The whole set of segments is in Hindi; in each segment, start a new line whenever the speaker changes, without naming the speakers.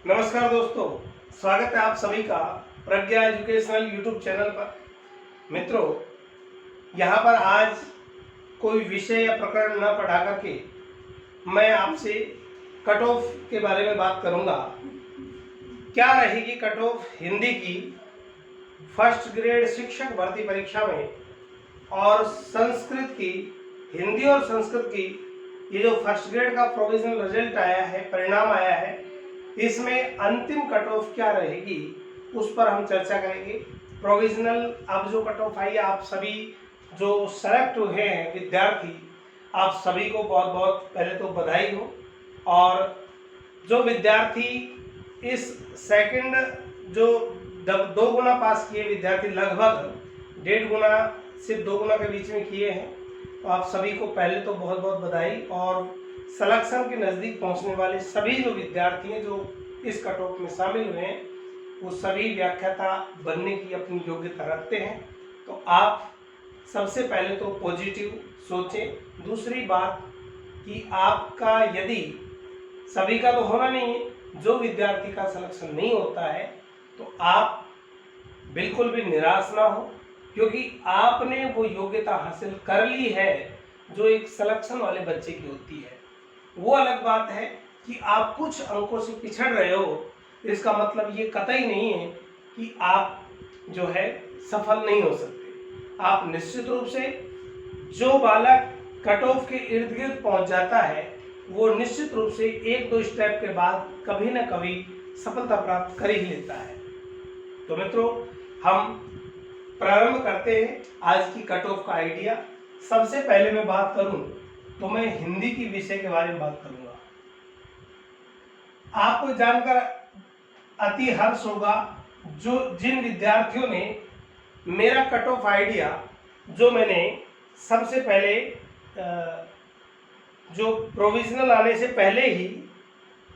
नमस्कार दोस्तों, स्वागत है आप सभी का प्रज्ञा एजुकेशनल यूट्यूब चैनल पर। मित्रों, यहाँ पर आज कोई विषय या प्रकरण न पढ़ा करके मैं आपसे कट ऑफ के बारे में बात करूँगा। क्या रहेगी कट ऑफ हिंदी की फर्स्ट ग्रेड शिक्षक भर्ती परीक्षा में, और संस्कृत की, हिंदी और संस्कृत की ये जो फर्स्ट ग्रेड का प्रोविजनल रिजल्ट आया है, परिणाम आया है, इसमें अंतिम कट ऑफ क्या रहेगी उस पर हम चर्चा करेंगे। प्रोविजनल अब जो कट ऑफ आई है, आप सभी जो सेलेक्ट हुए हैं विद्यार्थी, आप सभी को बहुत बहुत पहले तो बधाई हो। और जो विद्यार्थी इस सेकंड जो 2 गुना पास किए विद्यार्थी, लगभग 1.5 गुना से 2 गुना के बीच में किए हैं, तो आप सभी को पहले तो बहुत बहुत बधाई। और सिलेक्शन के नज़दीक पहुंचने वाले सभी जो विद्यार्थी हैं जो इस कट ऑफ में शामिल हुए हैं, वो सभी व्याख्याता बनने की अपनी योग्यता रखते हैं। तो आप सबसे पहले तो पॉजिटिव सोचें। दूसरी बात कि आपका यदि सभी का तो होना नहीं है, जो विद्यार्थी का सिलेक्शन नहीं होता है तो आप बिल्कुल भी निराश ना हो, क्योंकि आपने वो योग्यता हासिल कर ली है जो एक सिलेक्शन वाले बच्चे की होती है। वो अलग बात है कि आप कुछ अंकों से पिछड़ रहे हो, इसका मतलब ये कतई नहीं है कि आप जो है सफल नहीं हो सकते। आप निश्चित रूप से, जो बालक कट ऑफ के इर्द गिर्द पहुंच जाता है वो निश्चित रूप से 1-2 स्टेप के बाद कभी ना कभी सफलता प्राप्त कर ही लेता है। तो मित्रों, हम प्रारंभ करते हैं आज की कट ऑफ का आइडिया। सबसे पहले मैं बात करूं तो मैं हिंदी की विषय के बारे में बात करूंगा। आपको जानकर अति हर्ष होगा जो जिन विद्यार्थियों ने मेरा कट ऑफ आइडिया, जो मैंने सबसे पहले जो प्रोविजनल आने से पहले ही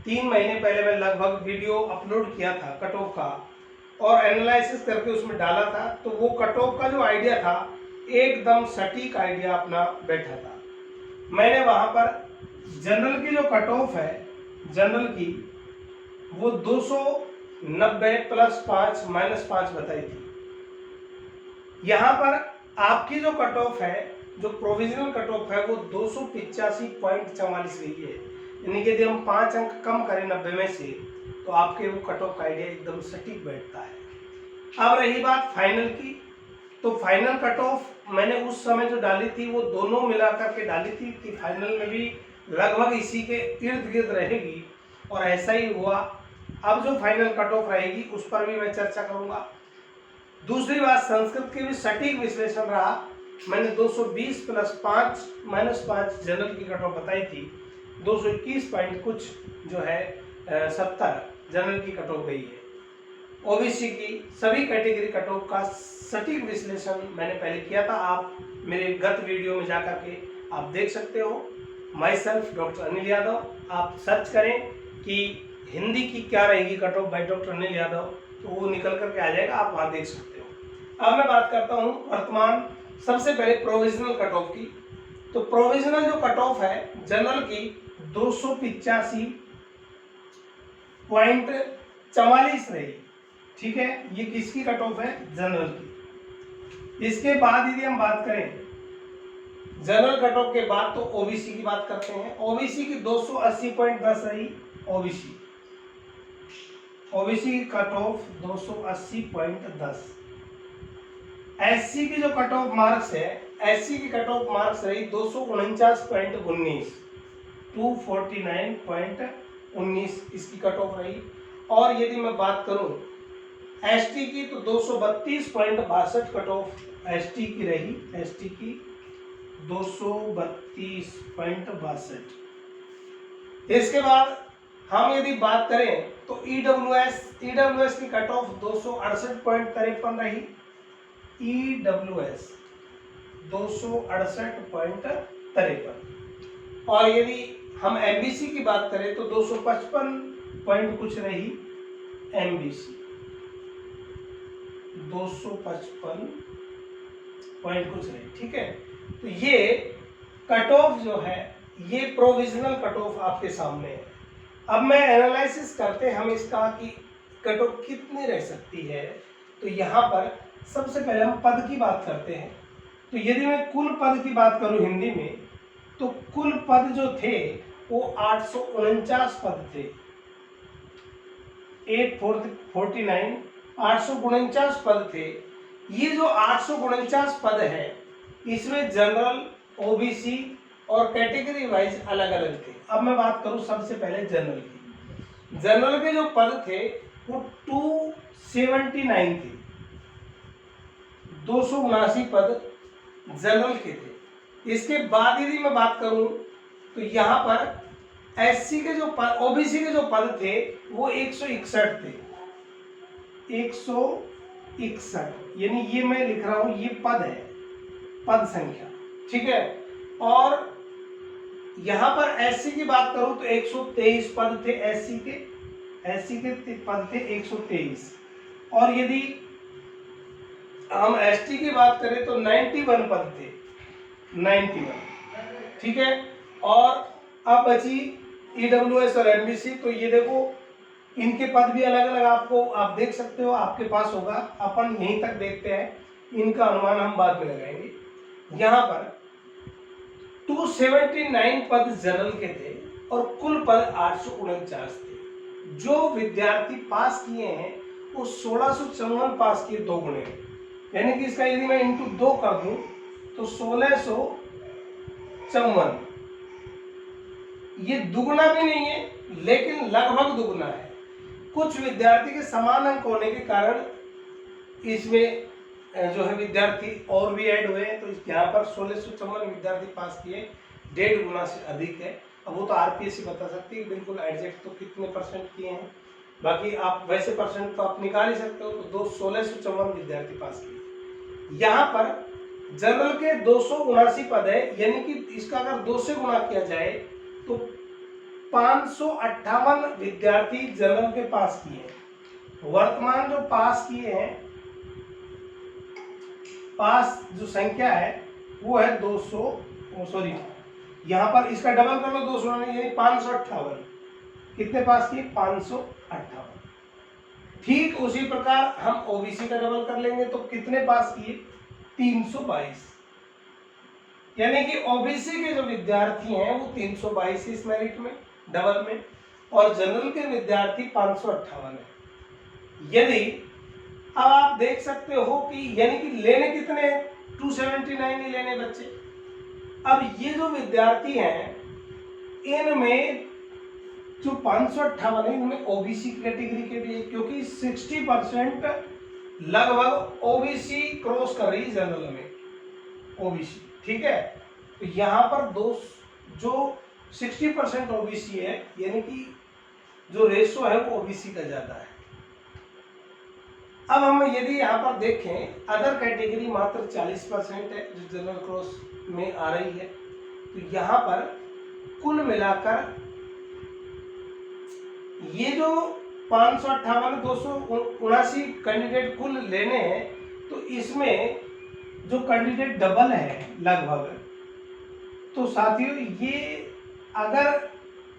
3 महीने पहले मैं लगभग वीडियो अपलोड किया था कट ऑफ का, और एनालिसिस करके उसमें डाला था, तो वो कट ऑफ का जो आइडिया था एकदम सटीक आइडिया अपना बैठा था। मैंने वहाँ पर जनरल की जो कट ऑफ है, जनरल की वो 290 + 5 - 5 बताई थी। यहाँ पर आपकी जो कट ऑफ है, जो प्रोविजनल कट ऑफ है, वो 285.44 गई है। यानी कि यदि हम 5 अंक कम करें 90 में से तो आपके वो कट ऑफ का आइडिया एकदम सटीक बैठता है। अब रही बात फाइनल की, तो फाइनल कट ऑफ मैंने उस समय जो डाली थी वो दोनों मिलाकर के डाली थी कि फाइनल में भी लगभग इसी के इर्द गिर्द रहेगी, और ऐसा ही हुआ। अब जो फाइनल कट ऑफ रहेगी उस पर भी मैं चर्चा करूंगा। दूसरी बात, संस्कृत की भी सटीक विश्लेषण रहा। मैंने 220 + 5 - 5 जनरल की कट ऑफ बताई थी। 221 पॉइंट कुछ जो है 70 जनरल की कट ऑफ गई है। ओबीसी की सभी कैटेगरी कट ऑफ का सटीक विश्लेषण मैंने पहले किया था। आप मेरे गत वीडियो में जाकर के आप देख सकते हो। My self doctor Anil Yadav, आप सर्च करें कि हिंदी की क्या रहेगी cut off by doctor Anil Yadav, तो वो निकल करके आ जाएगा, आप वहाँ देख सकते हो। अब मैं बात करता हूँ वर्तमान सबसे पहले प्रोविजनल कट ऑफ की। तो प्रोविजनल जो कट ऑफ है जनरल की 285.44 रही। ठीक है, ये किसकी कट ऑफ है? जनरल की। इसके बाद यदि हम बात करें जनरल कट ऑफ के बाद, तो ओबीसी की बात करते हैं। ओबीसी की 280.10 रही। ओबीसी की कट ऑफ 280.10। एससी की जो कट ऑफ मार्क्स है, एससी की कट ऑफ मार्क्स रही 249.19, 249.19 इसकी कट ऑफ रही। और यदि मैं बात करूं एसटी की, तो 232.62 कट ऑफ एसटी की रही। एसटी की 232.62। इसके बाद हम यदि बात करें तो ईडब्ल्यूएस की कट ऑफ 268.53 रही। ईडब्ल्यूएस 268.53। और यदि हम एमबीसी की बात करें तो 255 पॉइंट कुछ रही। एमबीसी 255 पॉइंट कुछ रही। ठीक है, तो ये कट ऑफ जो है, ये प्रोविजनल कट ऑफ आपके सामने है। अब मैं एनालिसिस करता करते हैं हम इसका कि कट ऑफ कितनी रह सकती है। तो यहाँ पर सबसे पहले हम पद की बात करते हैं। तो यदि मैं कुल पद की बात करूं हिंदी में, तो कुल पद जो थे वो 849 पद थे। 849 849 पद थे। ये जो 849 पद है, इसमें जनरल, ओबीसी और कैटेगरी वाइज अलग अलग थे। अब मैं बात करूं सबसे पहले जनरल की। जनरल के जो पद थे वो 279 थे। 279 पद जनरल के थे। इसके बाद यदि मैं बात करूं तो यहाँ पर एससी के जो पद, ओबीसी के जो पद थे वो 161 थे। 161, यानी ये मैं लिख रहा हूं, ये पद है, पद संख्या, ठीक है। और यहां पर एससी की बात करूं तो 123 पद थे एससी के पद थे 123। और यदि हम एसटी की बात करें तो 91 पद थे, 91, ठीक है। और अब बची ईडब्ल्यूएस और एमबीसी। तो ये देखो, इनके पद भी अलग अलग आपको, आप देख सकते हो, आपके पास होगा। अपन यहीं तक देखते हैं, इनका अनुमान हम बाद में लगाएंगे। यहाँ पर 279 पद जनरल के थे और कुल पद 849 थे। जो विद्यार्थी पास किए हैं वो 1654 पास किए, 2 गुणे, यानी कि इसका यदि मैं इंटू 2 कर दूं तो 1654। ये दुगुना भी नहीं है लेकिन लगभग दुगुना है। कुछ विद्यार्थी के समान अंक होने के कारण इसमें जो है विद्यार्थी और भी ऐड हुए हैं। तो यहाँ पर 1654 विद्यार्थी पास किए, 1.5 गुना से अधिक है। अब वो तो आरपीएससी बता सकती है बिल्कुल एग्जैक्ट तो कितने परसेंट किए हैं। बाकी आप वैसे परसेंट तो आप निकाल ही सकते हो। तो 1654 विद्यार्थी पास किए। यहाँ पर जनरल के 279 पद है, यानी कि इसका अगर 2 से गुणा किया जाए तो 558 विद्यार्थी जनरल के पास किए हैं। वर्तमान जो पास किए हैं, पास जो संख्या है वो है 200, सॉरी यहाँ पर इसका डबल कर लो, 200 यानी 558। कितने पास किए? 558। ठीक उसी प्रकार हम ओबीसी का डबल कर लेंगे तो कितने पास किए? 322। यानी कि ओबीसी के जो विद्यार्थी हैं वो 322 इस मेरिट में, डबल में, और जनरल के विद्यार्थी 558 है। यदि अब आप देख सकते हो कि यानी कि लेने कितने, 279 ही लेने बच्चे। अब ये जो विद्यार्थी हैं इनमें जो 558 है इनमें ओबीसी कैटेगरी के भी है, क्योंकि 60% लगभग ओबीसी क्रॉस कर रही है जनरल में, ओबीसी, ठीक है। तो यहाँ पर जो 60% ओबीसी है, यानी कि जो रेशो है वो ओबीसी का ज्यादा है। अब हम यदि यहाँ पर देखें, अदर कैटेगरी मात्र 40% है जो जनरल क्रॉस में आ रही है। तो यहाँ पर कुल मिलाकर ये जो 558 279 कैंडिडेट कुल लेने हैं, तो इसमें जो कैंडिडेट डबल है लगभग, तो साथियों ये अगर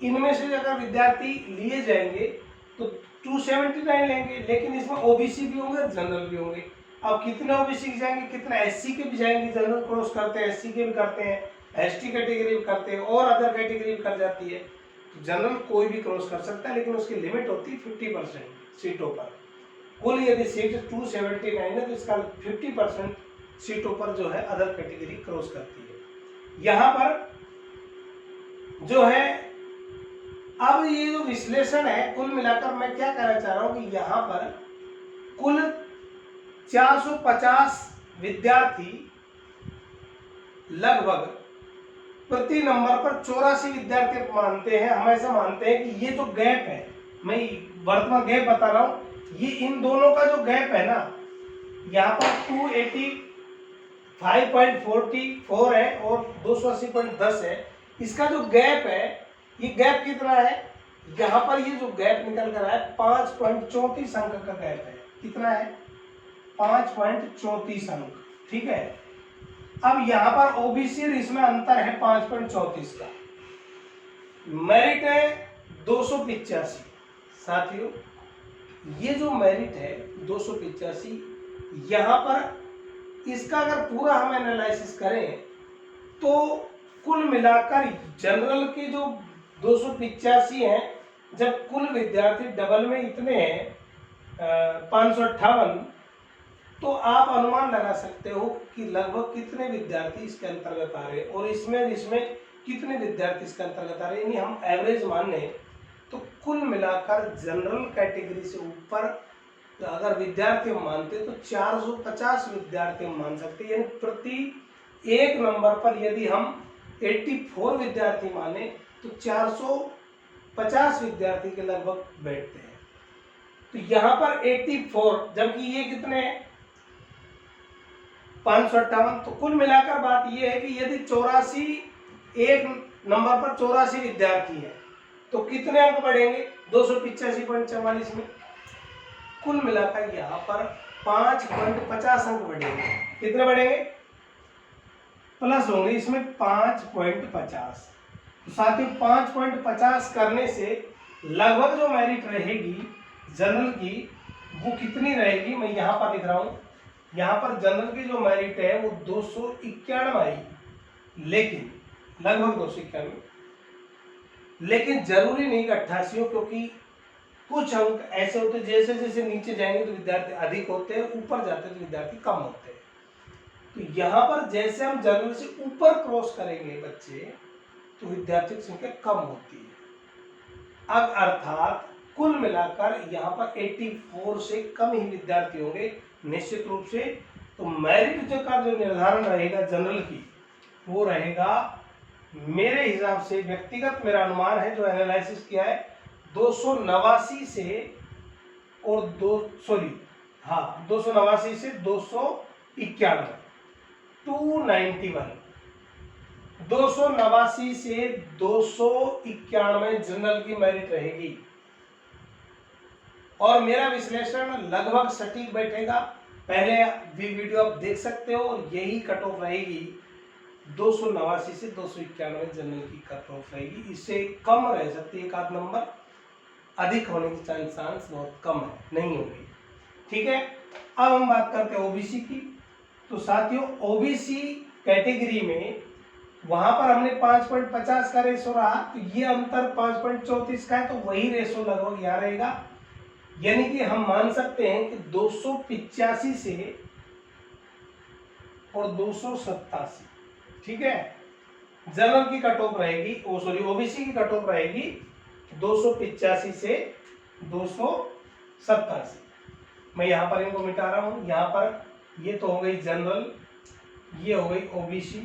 इनमें से अगर विद्यार्थी लिए जाएंगे तो 279 लेंगे, लेकिन इसमें ओबीसी भी होंगे, जनरल भी होंगे। अब कितने ओबीसी के जाएंगे, कितने एससी के भी जाएंगे, जनरल क्रॉस करते हैं, एससी के भी करते हैं, एसटी कैटेगरी भी करते हैं, और अदर कैटेगरी भी कर जाती है। तो जनरल कोई भी क्रॉस कर सकता है, लेकिन उसकी लिमिट होती है 50% सीटों पर। कुल यदि सीट 279 है तो इसका 50% सीटों पर जो है अदर कैटेगरी क्रॉस करती है। यहाँ पर जो है, अब ये जो विश्लेषण है कुल मिलाकर मैं क्या कहना चाह रहा हूं कि यहाँ पर कुल 450 विद्यार्थी लगभग प्रति नंबर पर 84 विद्यार्थी मानते हैं। हम ऐसा मानते हैं कि ये जो गैप है, मैं वर्तमान गैप बता रहा हूं, ये इन दोनों का जो गैप है ना, यहाँ पर 285.44 है और 280.10 है। इसका जो गैप है, ये गैप कितना है, यहाँ पर ये जो गैप निकल कर आया 5.34 अंक का गैप है। कितना है? 5.34 अंक, ठीक है। अब यहाँ पर ओबीसी इसमें अंतर है 5.34 का। मेरिट है 285, साथियों, ये जो मेरिट है 285, यहाँ पर इसका अगर पूरा हम एनालिसिस करें तो कुल मिलाकर जनरल के जो 285 हैं, जब कुल विद्यार्थी डबल में इतने हैं 558, तो आप अनुमान लगा सकते हो कि लगभग कितने विद्यार्थी इसके अंतर्गत आ रहे हैं और इसमें कितने विद्यार्थी इसके अंतर्गत आ रहे हैं। यानी हम एवरेज मान लें तो कुल मिलाकर जनरल कैटेगरी से ऊपर अगर विद्यार्थी हम मानते तो 450 विद्यार्थी हम मान सकते हैं। यानी प्रति एक नंबर पर यदि हम 84 विद्यार्थी माने तो 450 विद्यार्थी के लगभग बैठते हैं। तो यहाँ पर 84, जबकि ये कितने हैं 558। तो कुल मिलाकर बात यह है कि यदि 84 एक नंबर पर 84 विद्यार्थी है तो कितने अंक बढ़ेंगे 285.44 में। कुल मिलाकर यहाँ पर 5.50 अंक बढ़ेंगे। कितने बढ़ेंगे, प्लस होंगे इसमें 5.50। तो साथ ही 5.50 करने से लगभग जो मेरिट रहेगी जनरल की वो कितनी रहेगी, मैं यहाँ पर लिख रहा हूँ। यहाँ पर जनरल की जो मेरिट है वो 291 आई, लेकिन लगभग 291, लेकिन जरूरी नहीं कि 88 हो, क्योंकि कुछ अंक ऐसे होते हैं जैसे जैसे नीचे जाएंगे तो विद्यार्थी अधिक होते हैं, ऊपर जाते हैं तो विद्यार्थी कम होते हैं। तो यहाँ पर जैसे हम जनरल से ऊपर क्रॉस करेंगे बच्चे तो विद्यार्थी की संख्या कम होती है। अब अर्थात कुल मिलाकर यहाँ पर 84 से कम ही विद्यार्थी होंगे निश्चित रूप से। तो मेरिट का जो निर्धारण रहेगा जनरल की वो रहेगा, मेरे हिसाब से व्यक्तिगत मेरा अनुमान है जो एनालिसिस किया है, 289 से और 289 से 291, 291, 289 से 291 जनरल की मेरिट रहेगी। और मेरा विश्लेषण लगभग सटीक बैठेगा। पहले भी वीडियो आप देख सकते हो और यही कट ऑफ रहेगी, 289 से 291 जनरल की कट ऑफ रहेगी। इससे कम रह सकती है, एक आध नंबर अधिक होने की चांस बहुत कम है, नहीं होगी। ठीक है, अब हम बात करते हैं ओबीसी की। तो साथियों, ओबीसी कैटेगरी में वहां पर हमने 5.50 का रेशो रहा, तो ये अंतर 5.34 का है, तो वही रेशो लगभग यहाँ रहेगा। यानी कि हम मान सकते हैं कि 285 से और 287, ठीक है, जनरल की कट ऑफ रहेगी, ओबीसी की कट ऑफ रहेगी 285 से 287। मैं यहाँ पर इनको मिटा रहा हूँ। यहाँ पर ये तो हो गई जनरल, ये हो गई ओबीसी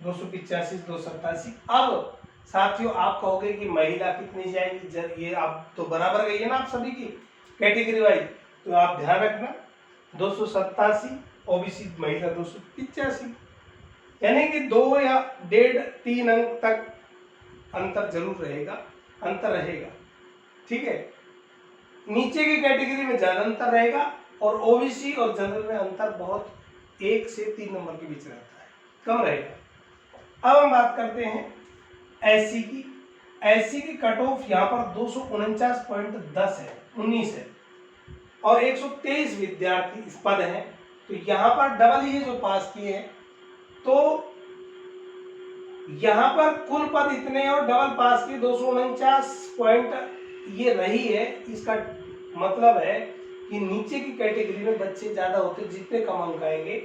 285 287। अब साथियों आप कहोगे कि महिला कितनी जाएगी, ये आप तो बराबर गई है ना आप सभी की कैटेगरी वाइज, तो आप ध्यान रखना 287 ओबीसी, महिला 285, यानी कि 2 या 1.5-3 अंक तक अंतर जरूर रहेगा, अंतर रहेगा। ठीक है, नीचे की कैटेगरी में ज्यादा अंतर रहेगा और ओबीसी और जनरल में अंतर बहुत 1 से 3 नंबर के बीच रहता है, कम रहेगा। अब हम बात करते हैं एससी की। एससी की कट ऑफ यहाँ पर 249.10 है, 19 है और 123 विद्यार्थी इस पद हैं। तो यहाँ पर डबल ही जो पास किए हैं, तो यहाँ पर कुल पद इतने और डबल पास की 249 पॉइंट ये रही है। इसका मतलब है कि नीचे की कैटेगरी में बच्चे ज्यादा होते, जितने कम अंक आएंगे।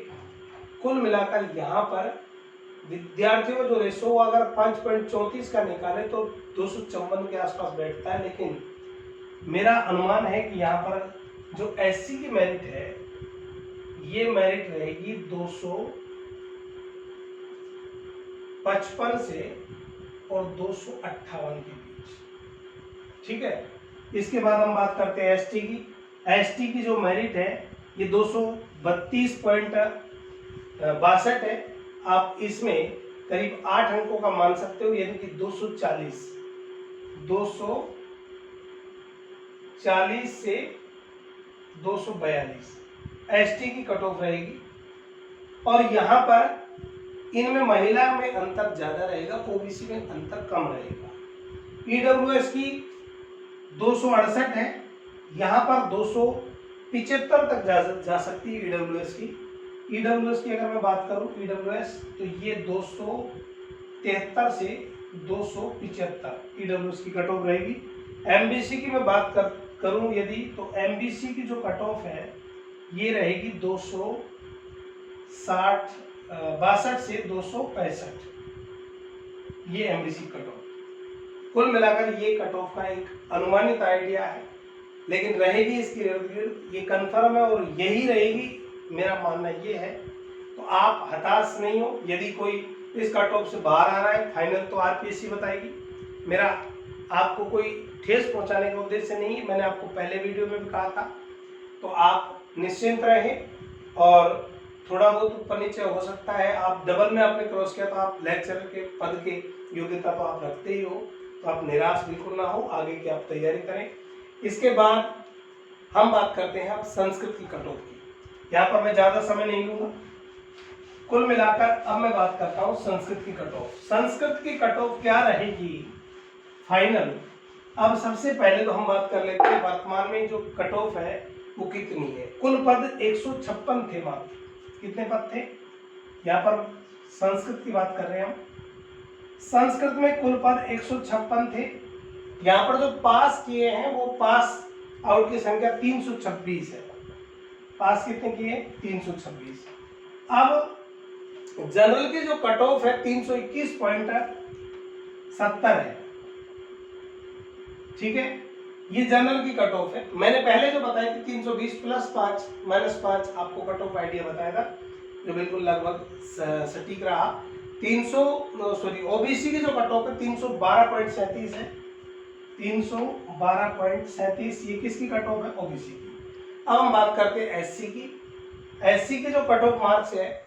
कुल मिलाकर यहाँ पर विद्यार्थियों का जो रेशो अगर 5.34 का निकाले तो 254 के आसपास बैठता है, लेकिन मेरा अनुमान है कि यहाँ पर जो एससी की मेरिट है ये मेरिट रहेगी 255 से और 258 के बीच। ठीक है, इसके बाद हम बात करते हैं एसटी की। एसटी की जो मेरिट है ये 232.62 है। आप इसमें करीब 8 अंकों का मान सकते हो, यानी कि 240 से 242 एसटी की कट ऑफ रहेगी। और यहाँ पर इनमें महिला में अंतर ज्यादा रहेगा, ओबीसी में अंतर कम रहेगा। ईडब्ल्यूएस की 268 है, यहाँ पर 275 तक जा सकती है ईडब्ल्यूएस की। ईडब्ल्यूएस की अगर मैं बात करूँ ईडब्ल्यूएस, तो ये 273 से 275 ईडब्ल्यूएस की कट ऑफ रहेगी। एमबीसी की मैं बात करूँ यदि, तो एमबीसी की जो कट ऑफ है ये रहेगी 62 से 265, ये एमबीसी कट ऑफ। कुल मिलाकर ये कट ऑफ का एक अनुमानित आइडिया है, लेकिन रहेगी इसकी इर्द गिर्द, ये कंफर्म है और यही रहेगी, मेरा मानना ये है। तो आप हताश नहीं हो, यदि कोई इस कट ऑफ से बाहर आ रहा है, फाइनल तो आरपीएससी बताएगी। मेरा आपको कोई ठेस पहुंचाने का उद्देश्य नहीं है, मैंने आपको पहले वीडियो में भी कहा था। तो आप निश्चिंत रहें, और थोड़ा बहुत ऊपर नीचे हो सकता है, आप डबल में आपने क्रॉस किया तो आप लेक्चरर के पद के योग्यता तो आप रखते ही हो, तो आप निराश बिल्कुल ना हो, आगे की आप तैयारी करें। इसके बाद हम बात करते हैं अब संस्कृत की कट ऑफ की। यहाँ पर मैं ज़्यादा समय नहीं लूँगा। कुल मिलाकर अब मैं बात करता हूँ संस्कृत की कट ऑफ। संस्कृत की कट ऑफ क्या रहेगी फाइनल। अब सबसे पहले तो हम बात कर लेते हैं वर्तमान में जो कट ऑफ है वो कितनी है। कुल पद 156 थे मात्र। कितने पद थे, यहाँ पर संस्कृत की बात कर रहे हैं हम। संस्कृत में कुल पद 156 थे। यहाँ पर जो पास किए हैं वो पास आउट की संख्या 326 है। पास कितने किए, 326। अब जनरल की जो कट ऑफ है 321.70 है, ठीक है, ये जनरल की कट ऑफ है। मैंने पहले जो बताई थी 320 प्लस 5 माइनस 5 आपको कट ऑफ आइडिया बताया था, जो बिल्कुल लगभग सटीक रहा। ओबीसी की जो कट ऑफ है 312.37 है। 312.37 ये किसकी कट ऑफ है, ओबीसी की। अब हम बात करते हैं एससी की। एससी की जो कट ऑफ मार्क्स है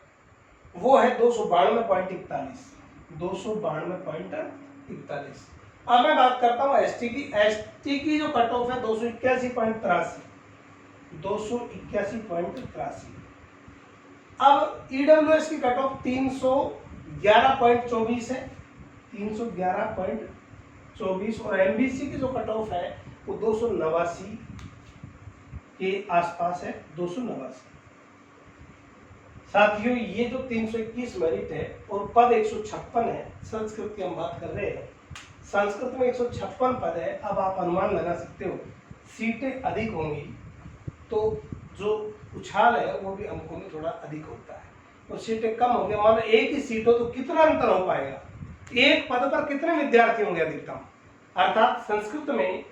वो है 292.41। 292.41। अब मैं बात करता हूँ एसटी की। एसटी की जो कट ऑफ है 281.83। 281.83। अब ईडब्ल्यूएस की कट ऑफ 311.24 है। 311.24। और एमबीसी की जो कट ऑफ है वो 289 के आसपास है। 289। साथियों, ये जो 321 मेरिट है और पद 156 है, संस्कृत की हम बात कर रहे हैं। संस्कृत में 156 पद है। अब आप अनुमान लगा सकते हो सीटें अधिक होंगी तो जो उछाल है वो भी अंकों में थोड़ा अधिक होता है, और सीटें कम होंगी, मान लो एक ही सीट हो तो कितना अंतर हो पाएगा, एक पद पर कितने विद्यार्थी होंगे अधिकतम। अर्थात संस्कृत में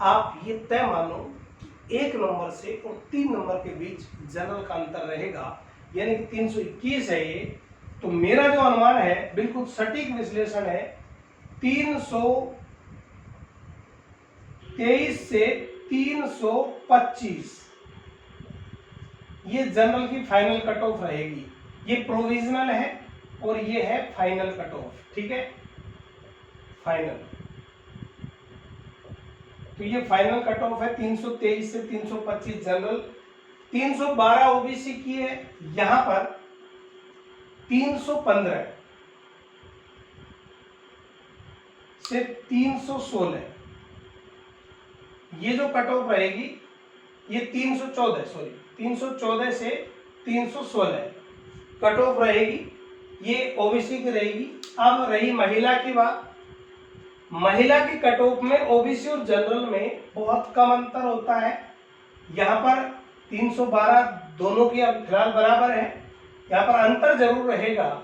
आप ये तय मानो कि 1 नंबर से और 3 नंबर के बीच जनरल का अंतर रहेगा, यानी कि 321 है ये। तो मेरा जो अनुमान है बिल्कुल सटीक विश्लेषण है, 323 से 325 ये जनरल की फाइनल कट ऑफ रहेगी। ये प्रोविजनल है और ये है फाइनल कट ऑफ, ठीक है, फाइनल। तो ये फाइनल कट ऑफ है 323 से 325 जनरल। 312 ओबीसी की है, यहां पर 315 से 316 ये जो कट ऑफ रहेगी, ये 314 से 316 कट ऑफ रहेगी, ये ओबीसी की रहेगी। अब रही महिला की बात। महिला की कट ऑफ में ओबीसी और जनरल में बहुत कम अंतर होता है। यहाँ पर 312 दोनों की अब फिलहाल बराबर है। यहाँ पर अंतर जरूर रहेगा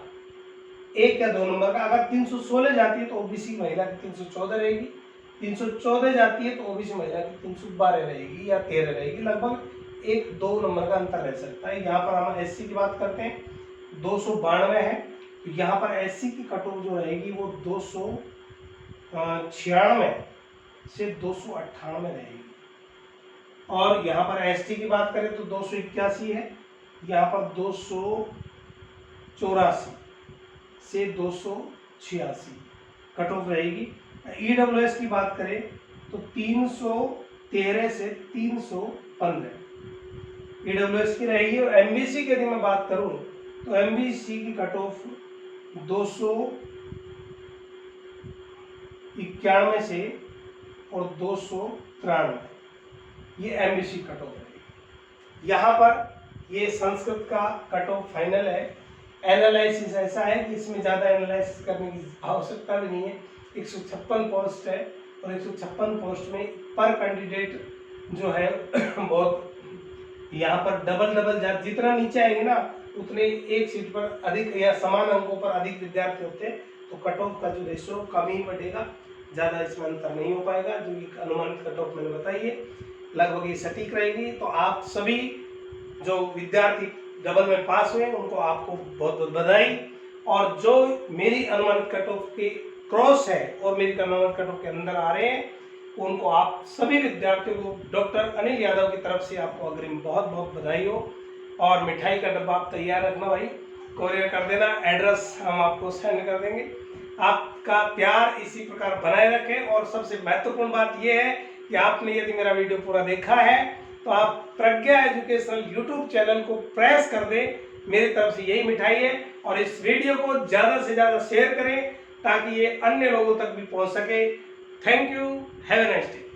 1 या 2 नंबर का। अगर 316 जाती है तो ओबीसी महिला की 314 रहेगी, 314 जाती है तो ओबीसी महिला की 312 रहेगी या 13 रहेगी। लगभग 1-2 नंबर का अंतर रह सकता है। यहाँ पर हम एससी की बात करते हैं, 292 है, तो यहाँ पर एससी की कट ऑफ जो रहेगी वो 296 से 298 रहेगी। और यहाँ पर एसटी की बात करें तो 281 है, यहाँ पर 284 से 286 कट ऑफ रहेगी। ईडब्ल्यूएस की बात करें तो 313 से 315 ईडब्ल्यूएस की रहेगी। और एमबीसी की यदि मैं बात करूं तो एमबीसी की कट ऑफ 291 से और 293 ये MBC कट ऑफ है। यहाँ पर ये संस्कृत का कट ऑफ फाइनल है। एनालिसिस ऐसा है कि इसमें ज़्यादा एनालिसिस करने की आवश्यकता भी नहीं है। 156 पोस्ट है और 156 पोस्ट में पर कैंडिडेट जो है बहुत यहाँ पर डबल जितना नीचे आएंगे ना उतने एक सीट पर अधिक या समान अंकों पर अधिक विद्यार्थी होते हैं, तो कट ऑफ का जो रेशो कम ही बढ़ेगा, ज़्यादा इसमें अंतर नहीं हो पाएगा। जो एक अनुमानित कट ऑफ मैंने बताई है लगभग ये सटीक रहेगी। तो आप सभी जो विद्यार्थी डबल में पास हुए उनको आपको बहुत बहुत बधाई, और जो मेरी अनुमानित कट ऑफ के क्रॉस है और मेरी अनुमानित कट ऑफ के अंदर आ रहे हैं उनको आप सभी विद्यार्थियों को डॉक्टर अनिल यादव की तरफ से आपको अग्रिम बहुत बहुत बधाई हो। और मिठाई का डब्बा आप तैयार रखना भाई, कोरियर कर देना, एड्रेस हम आपको सेंड कर देंगे। आपका प्यार इसी प्रकार बनाए रखें। और सबसे महत्वपूर्ण बात यह है कि आपने यदि मेरा वीडियो पूरा देखा है तो आप प्रज्ञा एजुकेशनल यूट्यूब चैनल को प्रेस कर दें, मेरी तरफ से यही मिठाई है। और इस वीडियो को ज़्यादा से ज़्यादा शेयर करें ताकि ये अन्य लोगों तक भी पहुंच सके। Thank you, have a nice day.